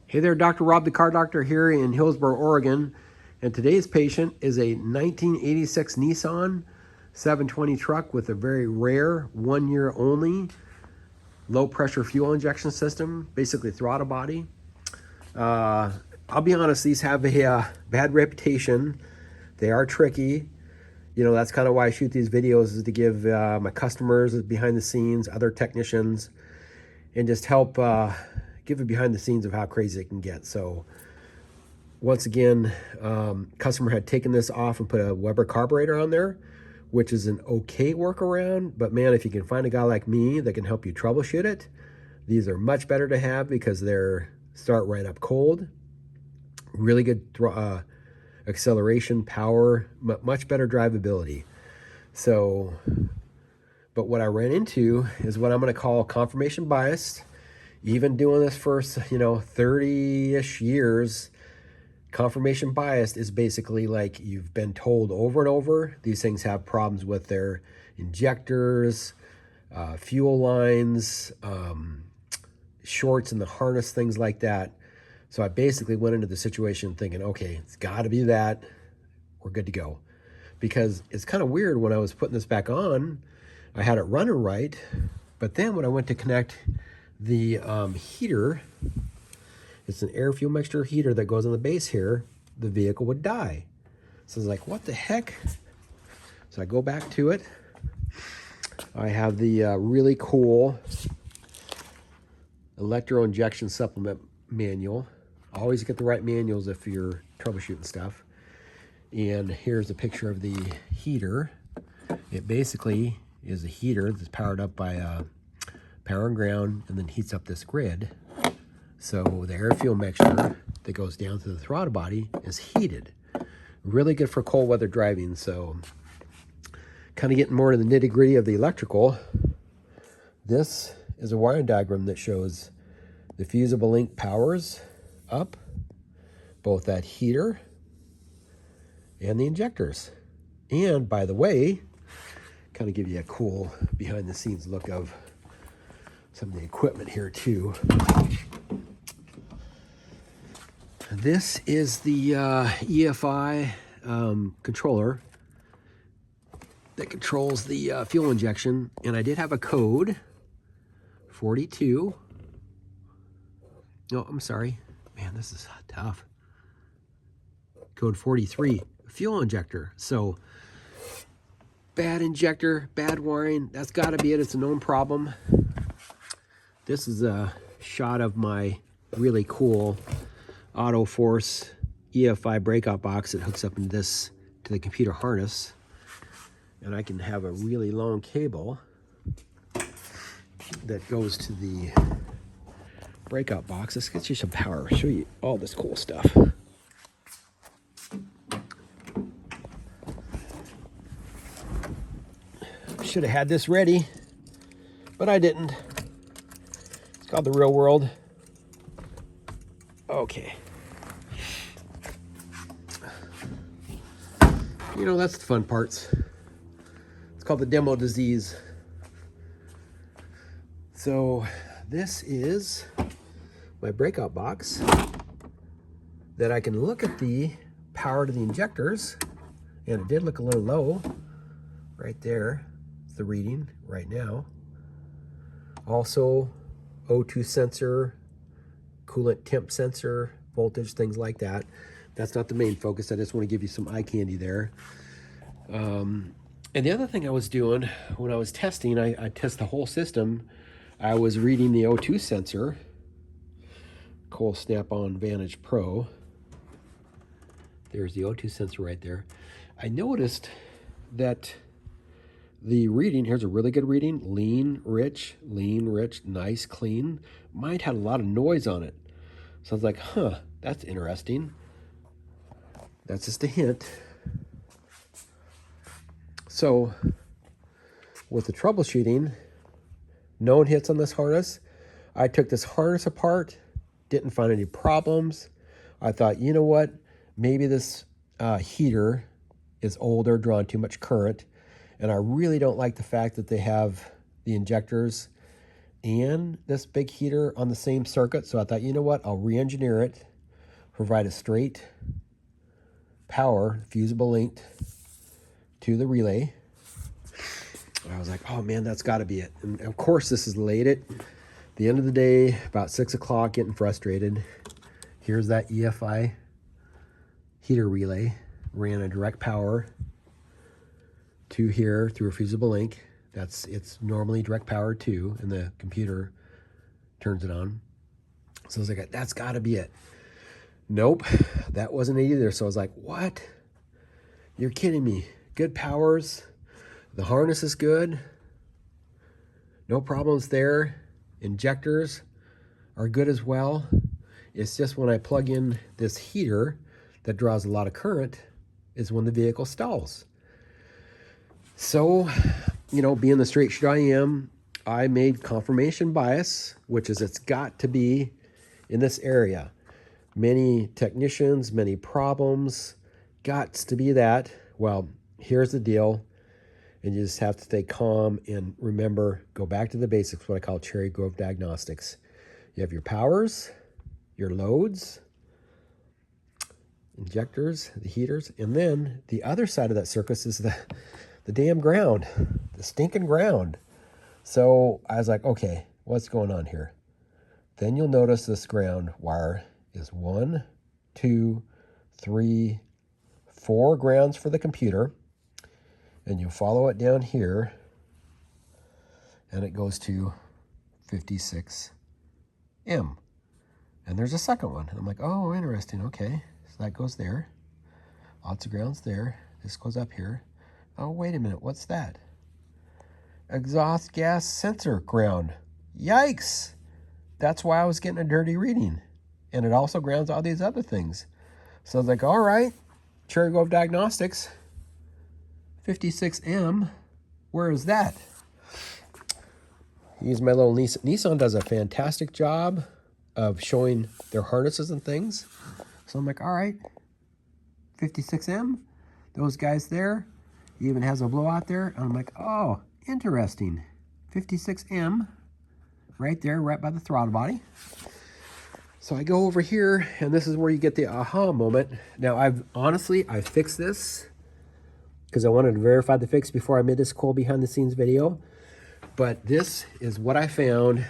Hey there, Dr. Rob the Car Doctor here in Hillsboro, Oregon. And today's patient is a 1986 Nissan 720 truck with a very rare 1 year only low pressure fuel injection system, basically throttle body. I'll be honest, these have a bad reputation. They are tricky. You know, that's kind of why I shoot these videos, is to give my customers behind the scenes, other technicians, and just help give a behind the scenes of how crazy it can get. So once again, customer had taken this off and put a Weber carburetor on there, which is an okay workaround. But man, if you can find a guy like me that can help you troubleshoot it, these are much better to have because they're start right up cold. Really good acceleration, power, much better drivability. So, but what I ran into is what I'm going to call confirmation bias. Even doing this for, 30-ish years, confirmation bias is basically like you've been told over and over these things have problems with their injectors, fuel lines, shorts in the harness, things like that. So I basically went into the situation thinking, okay, it's got to be that. We're good to go. Because it's kind of weird, when I was putting this back on, I had it running right, but then when I went to connect the heater, it's an air fuel mixture heater that goes on the base here, the vehicle would die. So I was like, what the heck? So I go back to it. I have the really cool electro injection supplement manual. Always get the right manuals if you're troubleshooting stuff. And here's a picture of the heater. It basically is a heater that's powered up by power and ground, and then heats up this grid. So the air fuel mixture that goes down to the throttle body is heated. Really good for cold weather driving. So kind of getting more to the nitty gritty of the electrical. This is a wiring diagram that shows the fusible link powers up both that heater and the injectors. And by the way, kind of give you a cool behind the scenes look of some of the equipment here too. This is the EFI controller that controls the fuel injection, and I did have a code 42. No, I'm sorry. Man, this is tough. Code 43, fuel injector. So bad injector, bad wiring, that's got to be it. It's a known problem. This is a shot of my really cool Auto Force EFI breakout box that hooks up into this, to the computer harness. And I can have a really long cable that goes to the breakout box. Let's get you some power. I'll show you all this cool stuff. Should have had this ready, but I didn't. It's called the real world. Okay. You know, that's the fun parts. It's called the demo disease. So this is my breakout box that I can look at the power to the injectors, and it did look a little low right there. It's the reading right now. Also O2 sensor, coolant temp sensor, voltage, things like that. That's not the main focus. I just want to give you some eye candy there. And the other thing I was doing when I was testing, I test the whole system. I was reading the O2 sensor, Cole Snap-on Vantage Pro. There's the O2 sensor right there. I noticed that the reading, here's a really good reading, lean, rich, nice, clean. Mine had a lot of noise on it. So I was like, huh, that's interesting. That's just a hint. So with the troubleshooting, known hits on this harness, I took this harness apart, didn't find any problems. I thought, you know what, maybe this heater is older, drawing too much current. And I really don't like the fact that they have the injectors and this big heater on the same circuit. So I thought, you know what, I'll re-engineer it, provide a straight power fusible linked to the relay. I was like, oh man, that's got to be it. And of course, this is late at the end of the day, about 6 o'clock, getting frustrated. Here's that EFI heater relay. Ran a direct power to here through a fusible link. It's normally direct power to, and the computer turns it on. So I was like, that's got to be it. Nope, that wasn't it either. So I was like, what? You're kidding me. Good powers. The harness is good. No problems there. Injectors are good as well. It's just when I plug in this heater that draws a lot of current is when the vehicle stalls. So, you know, being the straight shooter I am, I made confirmation bias, which is it's got to be in this area. Many technicians, many problems, got to be that. Well, here's the deal. And you just have to stay calm and remember, go back to the basics, what I call Cherry Grove diagnostics. You have your powers, your loads, injectors, the heaters, and then the other side of that circus is the damn ground, the stinking ground. So I was like, okay, what's going on here? Then you'll notice this ground wire is 1, 2, 3, 4 grounds for the computer. And you follow it down here, and it goes to 56M. And there's a second one. And I'm like, oh, interesting. Okay, so that goes there. Lots of grounds there. This goes up here. Oh, wait a minute. What's that? Exhaust gas sensor ground. Yikes! That's why I was getting a dirty reading. And it also grounds all these other things. So I was like, all right, Cherry Grove Diagnostics, 56M, where is that? Use my little Nissan. Nissan does a fantastic job of showing their harnesses and things. So I'm like, all right, 56M, those guys there. He even has a blowout there. And I'm like, oh, interesting. 56M, right there, right by the throttle body. So I go over here, and this is where you get the aha moment. Now, I fixed this because I wanted to verify the fix before I made this cool behind the scenes video. But this is what I found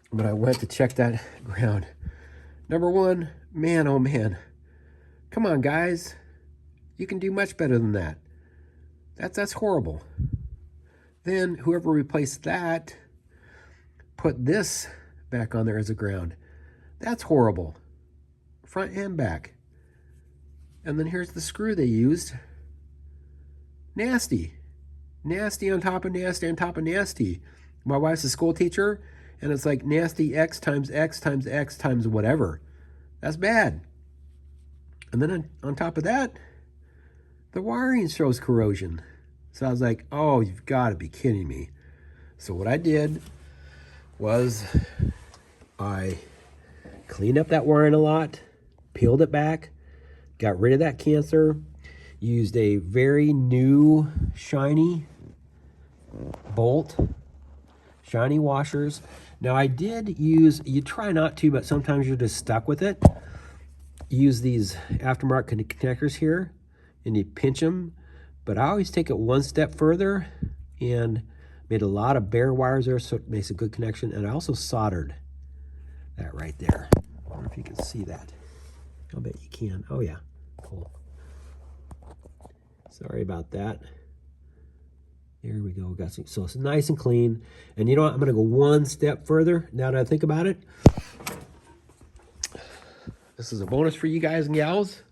when I went to check that ground. Number one, man, oh man. Come on, guys. You can do much better than that. That's horrible. Then whoever replaced that put this back on there as a ground. That's horrible. Front and back. And then here's the screw they used. Nasty. Nasty on top of nasty on top of nasty. My wife's a school teacher, and it's like nasty X times X times X times whatever. That's bad. And then on top of that, the wiring shows corrosion. So I was like, oh, you've got to be kidding me. So what I did was I cleaned up that wiring a lot, peeled it back, got rid of that cancer, used a very new shiny bolt, shiny washers. Now I did use, you try not to, but sometimes you're just stuck with it. Use these aftermarket connectors here, and you pinch them. But I always take it one step further and made a lot of bare wires there, so it makes a good connection. And I also soldered that right there. I wonder if you can see that. I'll bet you can. Oh yeah, cool. Sorry about that. There we go. Got some, so it's nice and clean. And you know what? I'm gonna go one step further now that I think about it. This is a bonus for you guys and gals.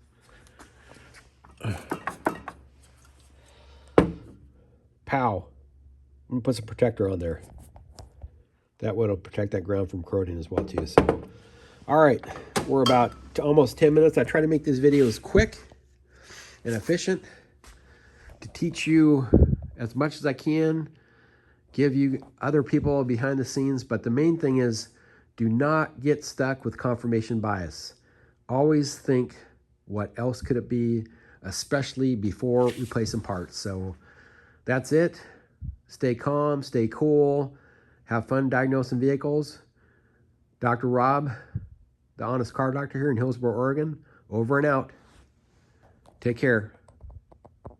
Pow. I'm gonna put some protector on there. That will protect that ground from corroding as well too. So, all right, we're about almost 10 minutes. I try to make these videos quick and efficient to teach you as much as I can, give you other people behind the scenes. But the main thing is, do not get stuck with confirmation bias. Always think, what else could it be, especially before replacing parts. So that's it. Stay calm, stay cool, Have fun diagnosing vehicles. Dr. Rob, the Honest Car Doctor here in Hillsboro, Oregon. Over and out. Take care.